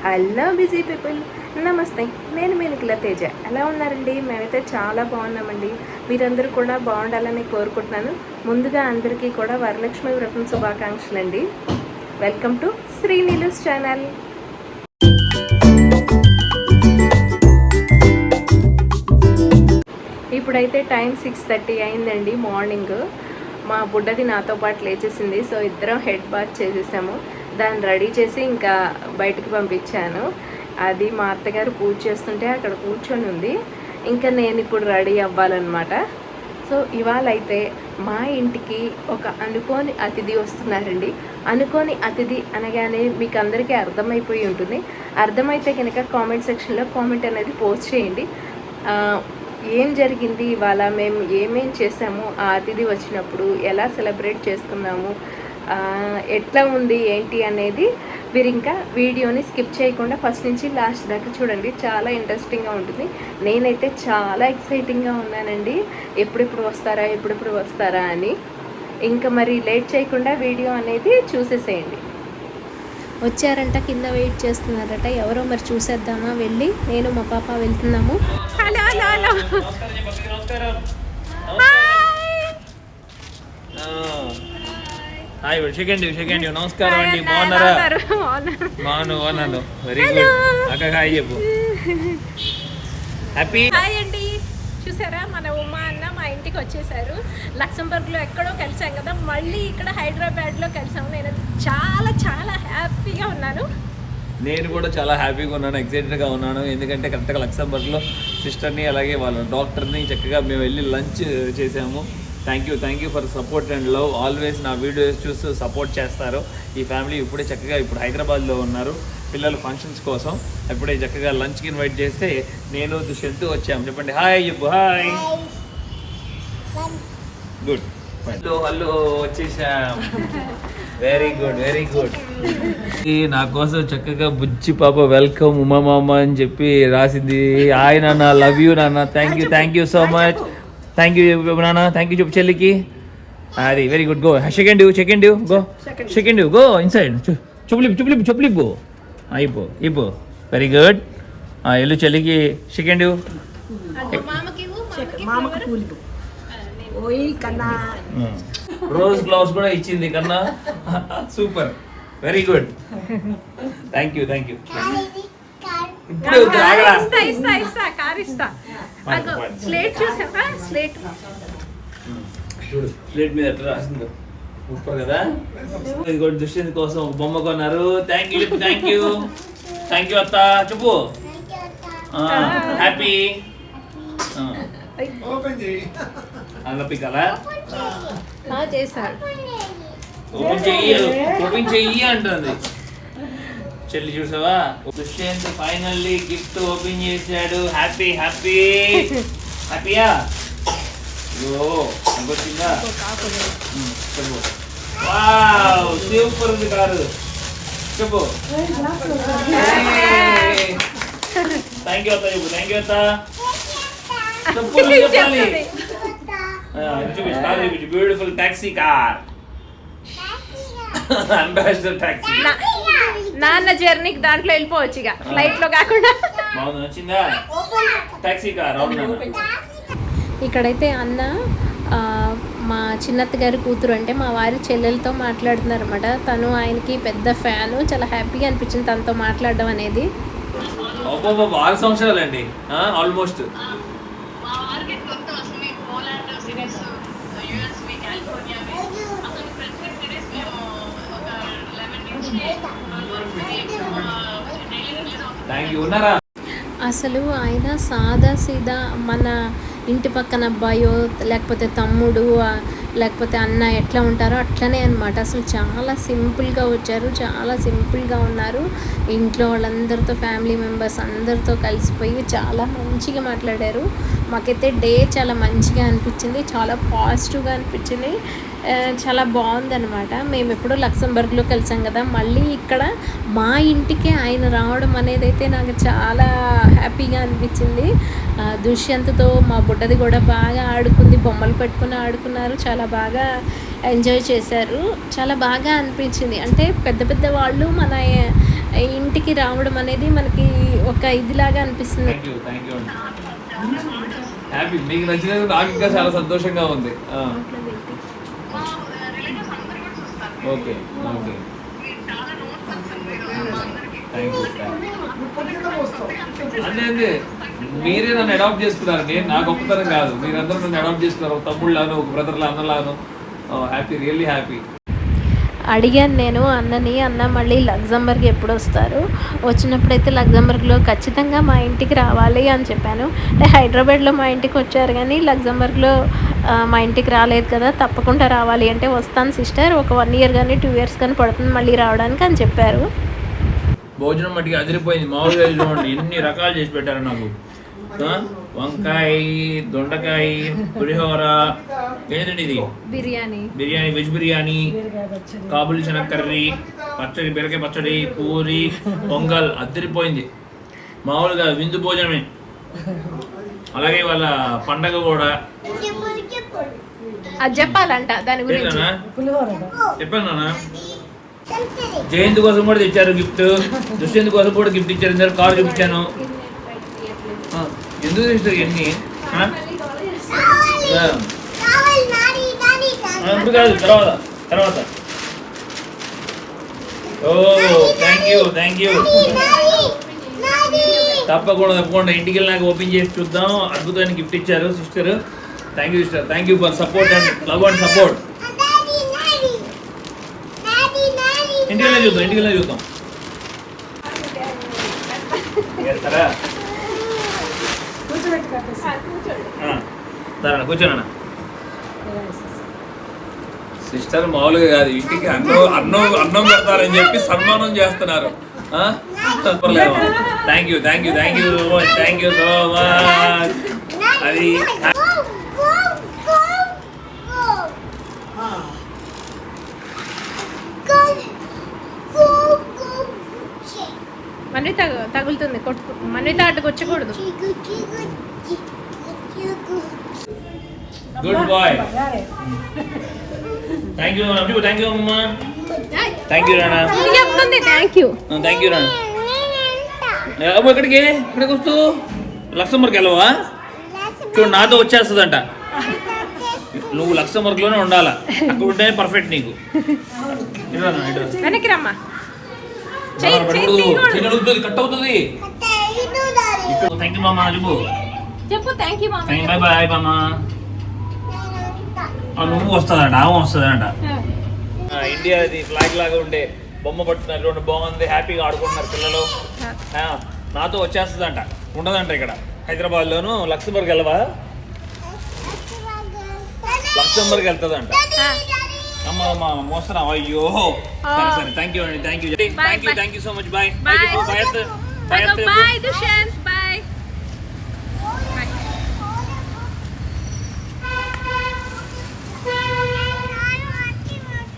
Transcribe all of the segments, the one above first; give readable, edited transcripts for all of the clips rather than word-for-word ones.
Hello busy people, నమస్తే. నేను మీ నిఖిల తేజ. ఎలా ఉన్నారండి? మేమైతే చాలా బాగున్నామండి. మీరందరూ కూడా బాగుండాలని కోరుకుంటున్నాను. ముందుగా అందరికీ కూడా వరలక్ష్మి వ్రతం శుభాకాంక్షలు అండి. Welcome to Srinilu's channel. ఇప్పుడైతే టైం 6:30 అయిందండి మార్నింగ్. మా బుడ్డది నాతో పాటు లేచేసింది. సో ఇద్దరం హెడ్ బాత్ చేసేసాము. దాన్ని రెడీ చేసి ఇంకా బయటకు పంపించాను. అది మా అత్తగారు పూజ చేస్తుంటే అక్కడ కూర్చొని ఉంది. ఇంకా నేను ఇప్పుడు రెడీ అవ్వాలన్నమాట. సో ఇవాళ అయితే మా ఇంటికి ఒక అనుకోని అతిథి వస్తున్నారండి. అనుకోని అతిథి అనగానే మీకు అందరికీ అర్థమైపోయి ఉంటుంది. అర్థమైతే కనుక కామెంట్ సెక్షన్లో కామెంట్ అనేది పోస్ట్ చేయండి. ఏం జరిగింది ఇవాళ, మేము ఏమేం చేసాము, ఆ అతిథి వచ్చినప్పుడు ఎలా సెలబ్రేట్ చేసుకున్నాము, ఎట్లా ఉంది ఏంటి అనేది మీరు ఇంకా వీడియోని స్కిప్ చేయకుండా ఫస్ట్ నుంచి లాస్ట్ దాకా చూడండి. చాలా ఇంట్రెస్టింగ్గా ఉంటుంది. నేనైతే చాలా ఎక్సైటింగ్గా ఉన్నానండి. ఎప్పుడెప్పుడు వస్తారా అని. ఇంకా మరి లేట్ చేయకుండా వీడియో అనేది చూసేసేయండి. వచ్చారంట, కింద వెయిట్ చేస్తున్నారట. ఎవరో మరి చూసేద్దామా వెళ్ళి. నేను మా పాప వెళ్తున్నాము. Hello hello hello. Hi, second నమస్కారం అండి. బాగున్నారా? బాగున్నాను. Very good. అక్క హాయ్ చెప్పు. హ్యాపీ హాయ్ అండి. చూసారా, మన ఉమా అన్న మా ఇంటికి వచ్చేసారు. లక్సంబర్గ్లో ఎక్కడో కలిసాం కదా, మళ్ళీ ఇక్కడ హైదరాబాద్లో కలిసాము. నేను చాలా చాలా హ్యాపీగా ఉన్నాను. నేను కూడా చాలా హ్యాపీగా ఉన్నాను, ఎక్సైటెడ్గా ఉన్నాను. ఎందుకంటే కరెక్ట్గా లక్సంబర్గ్లో సిస్టర్ని అలాగే వాళ్ళ డాక్టర్ని చక్కగా మేము వెళ్ళి లంచ్ చేసాము. Thank you for support and love. Always నా వీడియోస్ చూస్తూ సపోర్ట్ చేస్తారు. ఈ ఫ్యామిలీ ఇప్పుడే చక్కగా ఇప్పుడు హైదరాబాద్లో ఉన్నారు పిల్లల ఫంక్షన్స్ కోసం. ఇప్పుడే చక్కగా లంచ్కి ఇన్వైట్ చేస్తే నేను దుష్యంతు వచ్చాము. చెప్పండి హాయ్ చెప్పు. హాయ్. గుడ్. హలో వచ్చేసాం. Very good. నా కోసం చక్కగా బుజ్జి పాప వెల్కమ్ ఉమా మామ అని చెప్పి రాసింది. హాయ్ నాన్న, లవ్ యూ నాన్న. Thank you so much. Thank you నాన్న. థ్యాంక్ యూ చెప్పు చెల్లికి. అది very good. Go second go inside. చెప్పులిప్ గో. ఇప్పు వెరీ గుడ్. ఎల్లు చెల్లికి సెకండ్. రోజ్ ఫ్లవర్స్ కూడా ఇచ్చింది కన్నా. Super, very good. Thank you. ఇప్పుడు స్లేట్ మీద ఎట్లా రాసిందో సూపర్ కదా. ఇది కూడా దుష్యంత్ కోసం ఒక బొమ్మ కొన్నారు. థ్యాంక్ యూ అత్త చెప్పు. హ్యాపీ. అలా పికాలా చేశాడు. ఓపెన్ చెయ్యి అంటుంది చెల్లి. చూసావా, దుష్యంత్ ఫైనల్లీ గిఫ్ట్ ఓపెన్ చేశాడు. హ్యాపీయా? వచ్చిందా? చెప్పు. వావ్, సూపర్ ఉంది కారు. చెప్పు. థ్యాంక్ యూ అత్త. చెప్పాలి. Beautiful taxi car. Ambassador taxi. నాన్న జర్నీకి దాంట్లో వెళ్ళిపోవచ్చు ఇక, ఫ్లైట్ లో కాకుండా. బాగుంది, నచ్చిందా టాక్సీ కార్? ఇక్కడైతే అన్న మా చిన్నత్త గారి కూతురు అంటే మా వారి చెల్లెలతో మాట్లాడుతున్నారు అనమాట. తను ఆయనకి పెద్ద ఫ్యాను. చాలా హ్యాపీగా అనిపించింది తనతో మాట్లాడడం అనేది. 6 సంవత్సరాలండి ఆల్మోస్ట్. అసలు ఆయన సాదా సీదా మన ఇంటి పక్కన అబ్బాయో లేకపోతే తమ్ముడు లేకపోతే అన్న ఎట్లా ఉంటారో అట్లనే అనమాట. అసలు చాలా సింపుల్గా వచ్చారు, చాలా సింపుల్గా ఉన్నారు. ఇంట్లో వాళ్ళందరితో, ఫ్యామిలీ మెంబర్స్ అందరితో కలిసిపోయి చాలా మంచిగా మాట్లాడారు. మాకైతే డే చాలా మంచిగా అనిపించింది, చాలా పాజిటివ్గా అనిపించింది. చాలా బాగుందన్నమాట. మేము ఎప్పుడో లక్సంబర్గ్లో కలిసాం కదా, మళ్ళీ ఇక్కడ మా ఇంటికే ఆయన రావడం అనేది అయితే నాకు చాలా హ్యాపీగా అనిపించింది. దుష్యంత్తో మా బుడ్డది కూడా బాగా ఆడుకుంది, బొమ్మలు పెట్టుకుని ఆడుకున్నారు. చాలా బాగా ఎంజాయ్ చేశారు. చాలా బాగా అనిపించింది. అంటే పెద్ద పెద్ద వాళ్ళు మన ఇంటికి రావడం అనేది మనకి ఒక ఇదిలాగా అనిపిస్తుంది. థ్యాంక్ యూ అండి. హ్యాపీ, మీకు నచ్చినందుకు నాకు ఇంకా చాలా సంతోషంగా ఉంది. Okay okay thank you. అంతే మీరే నన్ను అడాప్ట్ చేసుకున్నారు. నేను నా గొప్పతనం కాదు, మీరందరూ నన్ను అడాప్ట్ చేసుకున్నారు. ఒక తమ్ముళ్ళను, ఒక బ్రదర్లా, అన్నలాను. Happy, really happy. అడిగాను నేను అన్నని, అన్న మళ్ళీ లగ్జంబర్గ్ ఎప్పుడు వస్తారు, వచ్చినప్పుడైతే లగ్జంబర్గ్లో ఖచ్చితంగా మా ఇంటికి రావాలి అని చెప్పాను. హైదరాబాద్లో మా ఇంటికి వచ్చారు కానీ లగ్జంబర్గ్లో మా ఇంటికి రాలేదు కదా, తప్పకుండా రావాలి అంటే వస్తాను సిస్టర్, ఒక 1 year కానీ 2 years కానీ పడుతుంది మళ్ళీ రావడానికి అని చెప్పారు. భోజనం మట్టికి అదిరిపోయింది. మామూలుగా చూడండి ఎన్ని రకాలు చేసి పెట్టారు నాకు. వంకాయ, దొండకాయ, పులిహోర, ఏంటండి ఇది, బిర్యానీ, వెజ్ బిర్యానీ, కాబూలి శనగ కర్రీ, పచ్చడి, బీరకాయ పచ్చడి, పూరి, పొంగల్, అదిరిపోయింది. మామూలుగా విందు భోజనమే. అలాగే వాళ్ళ పండగ కూడా అది చెప్పాలంట దాని గురించి. చెప్పాను నాన్న. జయంతి కోసం కూడా తెచ్చారు గిఫ్ట్, దుష్యంతి కోసం కూడా గిఫ్ట్ ఇచ్చారు. ఇందరు కారు చూపించాను. ఎందుకు తెచ్చారు ఇవన్నీ? ఇప్పుడు కాదు, తర్వాత. Oh thank you. తప్పకుండా ఇంటికి వెళ్ళినాక ఓపెన్ చేసి చూద్దాం. అద్భుతమైన గిఫ్ట్ ఇచ్చారు sister. Thank you sister. Thank you for support and love and support. ఇంటికి వెళ్ళి చూద్దాం. చేస్తారా? కూర్చోనా సిస్టర్. మామూలుగా కాదు, ఇంటికి అన్నం పెడతారని చెప్పి సన్మానం చేస్తున్నారు. Thank you so much. అది మనీ తగులుతుంది, కొట్టు. మనీ అటుకు వచ్చకూడదు. Good boy. థ్యాంక్ యూ అమ్మా. Thank you Rana. Thank you Rana. ఇక్కడికి వస్తూ లక్సంబర్గ్ వెళ్ళవా? చూడు, నాతో వచ్చేస్తుందంట. నువ్వు లక్సంబర్గ్లోనే ఉండాలా, అక్కడ ఉంటేనే పర్ఫెక్ట్ నీకు. వెనక్కి రమ్మా. కట్ అవుతుంది. థ్యాంక్ యూ మామా. చెప్పు థ్యాంక్ యూ మామా. బాయ్ మామా. నువ్వు వస్తుందంట, ఆమె వస్తుందంట. ఇండియాది ఫ్లాగ్ లాగా ఉండే బొమ్మ పట్టుకున్నారు, బాగుంది. హ్యాపీగా ఆడుకుంటున్నారు పిల్లలు. నాతో వచ్చేస్తుందంట, ఉండదంట ఇక్కడ హైదరాబాద్లోను. లక్సంబర్గ్ వెళ్ళవా? లక్సంబర్గ్ వెళ్తుందంట. అమ్మ మోస్తున్నాం. అయ్యో సరే. థ్యాంక్ యూ అండి. Thank you so much. Bye.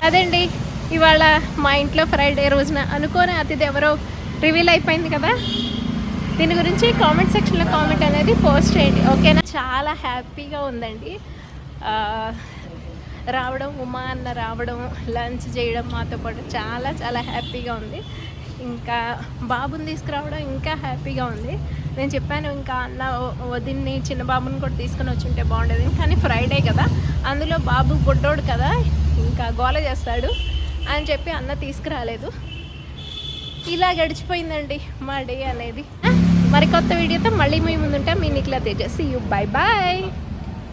అదండి ఇవాళ మా ఇంట్లో ఫ్రైడే రోజున అనుకోని అతిథి ఎవరో రివీల్ అయిపోయింది కదా. దీని గురించి కామెంట్ సెక్షన్లో కామెంట్ అనేది పోస్ట్ చేయండి, ఓకేనా. చాలా హ్యాపీగా ఉందండి రావడం, ఉమా అన్న రావడం, లంచ్ చేయడం మాతో పాటు చాలా చాలా హ్యాపీగా ఉంది. ఇంకా బాబుని తీసుకురావడం ఇంకా హ్యాపీగా ఉంది. నేను చెప్పాను ఇంకా అన్న వదిన్ని చిన్న బాబుని కూడా తీసుకొని వచ్చి ఉంటే బాగుండేది, కానీ ఫ్రైడే కదా, అందులో బాబు బుడ్డోడు కదా ఇంకా గోల చేస్తాడు అని చెప్పి అన్న తీసుకురాలేదు. ఇలా గడిచిపోయిందండి మా డే అనేది. మరి కొత్త వీడియోతో మళ్ళీ మీ ముందుంటే మీ Nikhila Teja. See you. Bye bye.